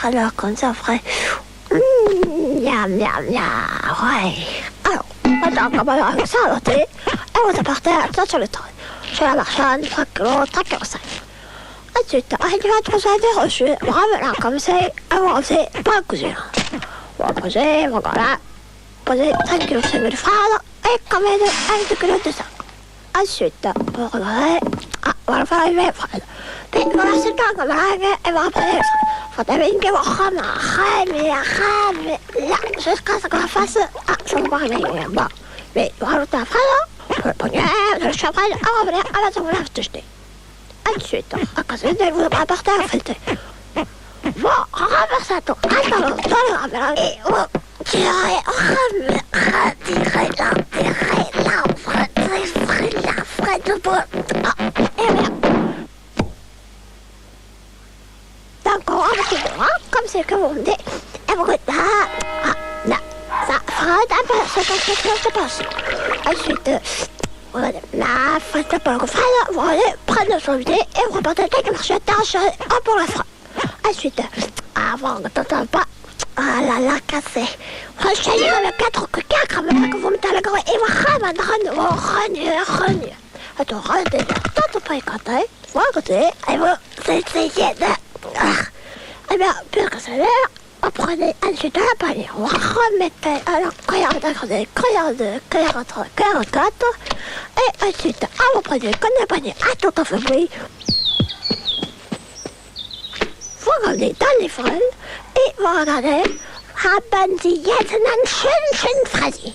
Alors, comme ça, après, miam, miam, miam, ouais. Alors, maintenant, comme on a fait ça, alors, et on est parti à ça sur le train. Sur la marchande, 3 kg, 3 kg 5. Ensuite, il va trouver des reçus, voilà, comme c'est, avant, c'est pas cousu. On va poser, voilà, poser 5 kg 5 de frade, et quand même 1 kg de ça. Ensuite, on regarde, on va faire les fraises. Puis voilà, c'est pas comme ça, et on va prendre les fraises. Faut t'amener une rame, là, jusqu'à ce qu'on fasse, je vais parler, bon. Mais on va rajouter la fraise, le pognon, le champagne, on va venir à la table de jeter. Ensuite, à cause de vous apporter à fêter. Bon, renverser tout, attends, dans le rame, et on tirer, retirer l'arbre, la fraise de bois. Et voilà. Donc, on va faire comme c'est que vous me dites. Et vous dites, là, ça fera un peu, c'est pas ça. Ensuite, voilà, la fraise de bois, vous allez prendre son idée et vous repartez quelques marchés pour la fraise. Ensuite, avant que t'entends pas, la casser. Rechailler avec 4 coquins, comme ça que vous mettez à la gorge et vous reniez. Attends, regardez, tant pas écouter, vous regardez, et vous essayez de... Eh bien, puisque c'est l'air, vous prenez ensuite un panier, vous remettez à la cuillère de 44, et ensuite, vous prenez comme un panier à tout à fait bruit. Vous regardez dans les fraises, et vous regardez, haben Sie jetzt einen schönen Freddy.